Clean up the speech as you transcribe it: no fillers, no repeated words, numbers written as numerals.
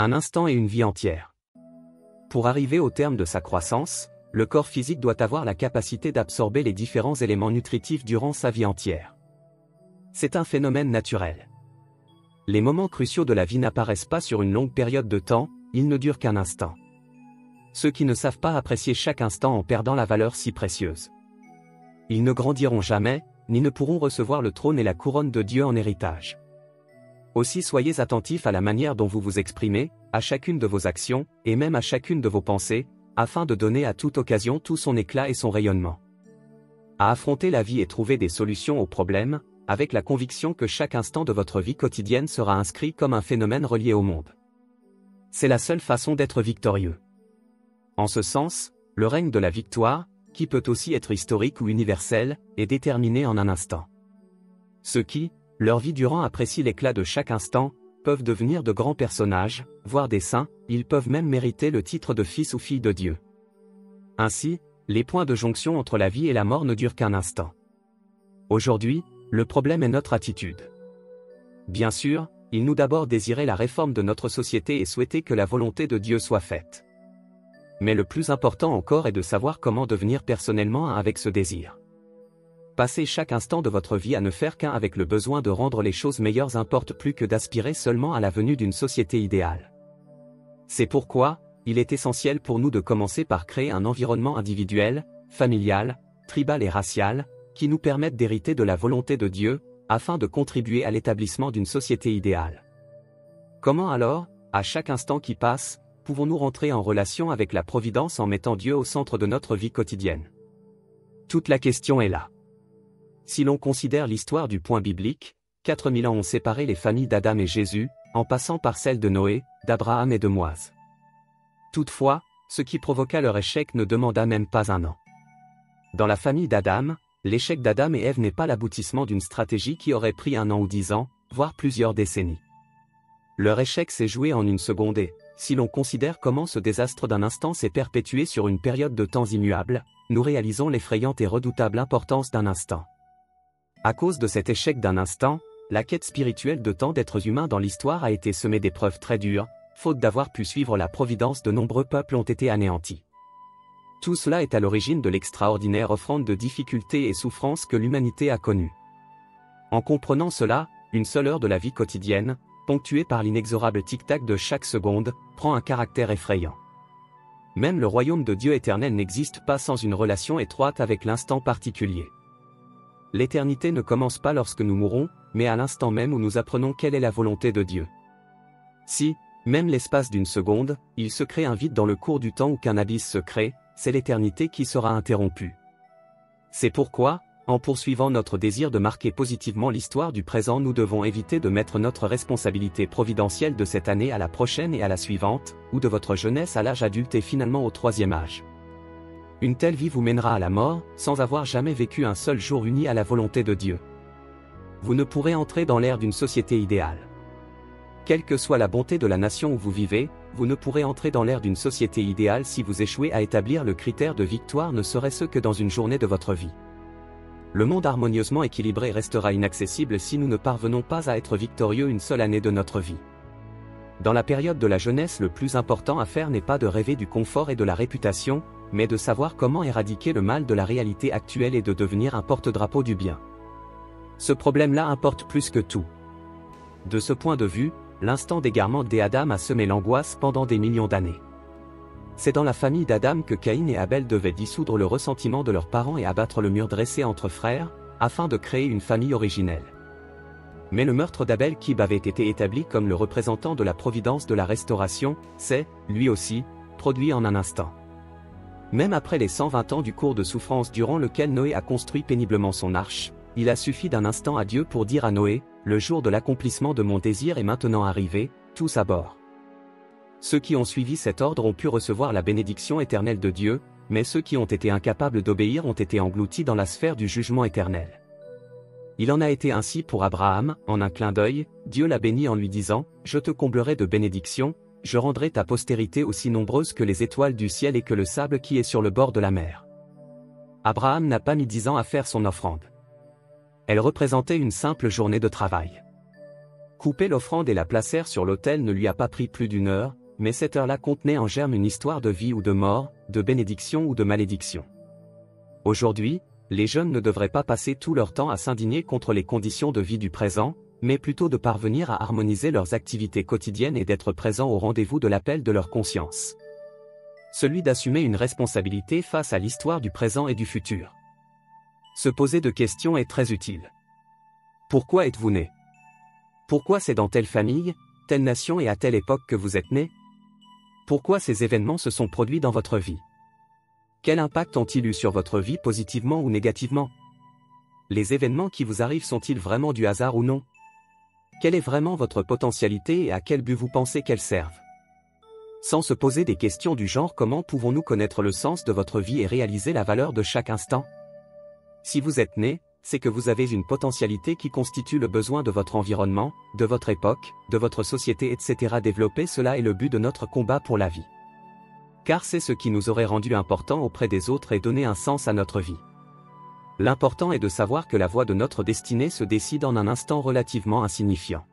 Un instant et une vie entière. Pour arriver au terme de sa croissance, le corps physique doit avoir la capacité d'absorber les différents éléments nutritifs durant sa vie entière. C'est un phénomène naturel. Les moments cruciaux de la vie n'apparaissent pas sur une longue période de temps, ils ne durent qu'un instant. Ceux qui ne savent pas apprécier chaque instant en perdant la valeur si précieuse. Ils ne grandiront jamais, ni ne pourront recevoir le trône et la couronne de Dieu en héritage. Aussi soyez attentifs à la manière dont vous vous exprimez, à chacune de vos actions, et même à chacune de vos pensées, afin de donner à toute occasion tout son éclat et son rayonnement. À affronter la vie et trouver des solutions aux problèmes, avec la conviction que chaque instant de votre vie quotidienne sera inscrit comme un phénomène relié au monde. C'est la seule façon d'être victorieux. En ce sens, le règne de la victoire, qui peut aussi être historique ou universel, est déterminé en un instant. Ceux qui, leur vie durant apprécient l'éclat de chaque instant, peuvent devenir de grands personnages, voire des saints, ils peuvent même mériter le titre de fils ou fille de Dieu. Ainsi, les points de jonction entre la vie et la mort ne durent qu'un instant. Aujourd'hui, le problème est notre attitude. Bien sûr, il nous d'abord désirer la réforme de notre société et souhaiter que la volonté de Dieu soit faite. Mais le plus important encore est de savoir comment devenir personnellement un avec ce désir. Passer chaque instant de votre vie à ne faire qu'un avec le besoin de rendre les choses meilleures importe plus que d'aspirer seulement à la venue d'une société idéale. C'est pourquoi, il est essentiel pour nous de commencer par créer un environnement individuel, familial, tribal et racial, qui nous permette d'hériter de la volonté de Dieu, afin de contribuer à l'établissement d'une société idéale. Comment alors, à chaque instant qui passe, pouvons-nous rentrer en relation avec la providence en mettant Dieu au centre de notre vie quotidienne? Toute la question est là. Si l'on considère l'histoire du point biblique, 4000 ans ont séparé les familles d'Adam et Jésus, en passant par celles de Noé, d'Abraham et de Moïse. Toutefois, ce qui provoqua leur échec ne demanda même pas un an. Dans la famille d'Adam, l'échec d'Adam et Ève n'est pas l'aboutissement d'une stratégie qui aurait pris 1 an ou 10 ans, voire plusieurs décennies. Leur échec s'est joué en une seconde et, si l'on considère comment ce désastre d'un instant s'est perpétué sur une période de temps immuable, nous réalisons l'effrayante et redoutable importance d'un instant. À cause de cet échec d'un instant, la quête spirituelle de tant d'êtres humains dans l'histoire a été semée d'épreuves très dures, faute d'avoir pu suivre la providence de nombreux peuples ont été anéantis. Tout cela est à l'origine de l'extraordinaire offrande de difficultés et souffrances que l'humanité a connue. En comprenant cela, une seule heure de la vie quotidienne, ponctuée par l'inexorable tic-tac de chaque seconde, prend un caractère effrayant. Même le royaume de Dieu éternel n'existe pas sans une relation étroite avec l'instant particulier. L'éternité ne commence pas lorsque nous mourrons, mais à l'instant même où nous apprenons quelle est la volonté de Dieu. Si, même l'espace d'une seconde, il se crée un vide dans le cours du temps ou qu'un abysse se crée, c'est l'éternité qui sera interrompue. C'est pourquoi, en poursuivant notre désir de marquer positivement l'histoire du présent, nous devons éviter de mettre notre responsabilité providentielle de cette année à la prochaine et à la suivante, ou de votre jeunesse à l'âge adulte et finalement au 3e âge. Une telle vie vous mènera à la mort, sans avoir jamais vécu un seul jour uni à la volonté de Dieu. Vous ne pourrez entrer dans l'ère d'une société idéale. Quelle que soit la bonté de la nation où vous vivez, vous ne pourrez entrer dans l'ère d'une société idéale si vous échouez à établir le critère de victoire ne serait-ce que dans une journée de votre vie. Le monde harmonieusement équilibré restera inaccessible si nous ne parvenons pas à être victorieux une seule année de notre vie. Dans la période de la jeunesse, le plus important à faire n'est pas de rêver du confort et de la réputation, mais de savoir comment éradiquer le mal de la réalité actuelle et de devenir un porte-drapeau du bien. Ce problème-là importe plus que tout. De ce point de vue, l'instant d'égarement d'Adam a semé l'angoisse pendant des millions d'années. C'est dans la famille d'Adam que Caïn et Abel devaient dissoudre le ressentiment de leurs parents et abattre le mur dressé entre frères, afin de créer une famille originelle. Mais le meurtre d'Abel qui avait été établi comme le représentant de la providence de la restauration, s'est, lui aussi, produit en un instant. Même après les 120 ans du cours de souffrance durant lequel Noé a construit péniblement son arche, il a suffi d'un instant à Dieu pour dire à Noé, « Le jour de l'accomplissement de mon désir est maintenant arrivé, tous à bord. » Ceux qui ont suivi cet ordre ont pu recevoir la bénédiction éternelle de Dieu, mais ceux qui ont été incapables d'obéir ont été engloutis dans la sphère du jugement éternel. Il en a été ainsi pour Abraham, en un clin d'œil, Dieu l'a béni en lui disant, « Je te comblerai de bénédictions, je rendrai ta postérité aussi nombreuse que les étoiles du ciel et que le sable qui est sur le bord de la mer. » Abraham n'a pas mis 10 ans à faire son offrande. Elle représentait une simple journée de travail. Couper l'offrande et la placèrent sur l'autel ne lui a pas pris plus d'une heure, mais cette heure-là contenait en germe une histoire de vie ou de mort, de bénédiction ou de malédiction. Aujourd'hui, les jeunes ne devraient pas passer tout leur temps à s'indigner contre les conditions de vie du présent, mais plutôt de parvenir à harmoniser leurs activités quotidiennes et d'être présents au rendez-vous de l'appel de leur conscience. Celui d'assumer une responsabilité face à l'histoire du présent et du futur. Se poser de questions est très utile. Pourquoi êtes-vous né? Pourquoi c'est dans telle famille, telle nation et à telle époque que vous êtes né? Pourquoi ces événements se sont produits dans votre vie? Quel impact ont-ils eu sur votre vie positivement ou négativement? Les événements qui vous arrivent sont-ils vraiment du hasard ou non? Quelle est vraiment votre potentialité et à quel but vous pensez qu'elle serve? Sans se poser des questions du genre comment pouvons-nous connaître le sens de votre vie et réaliser la valeur de chaque instant? Si vous êtes né, c'est que vous avez une potentialité qui constitue le besoin de votre environnement, de votre époque, de votre société etc. Développer cela est le but de notre combat pour la vie. Car c'est ce qui nous aurait rendu importants auprès des autres et donné un sens à notre vie. L'important est de savoir que la voie de notre destinée se décide en un instant relativement insignifiant.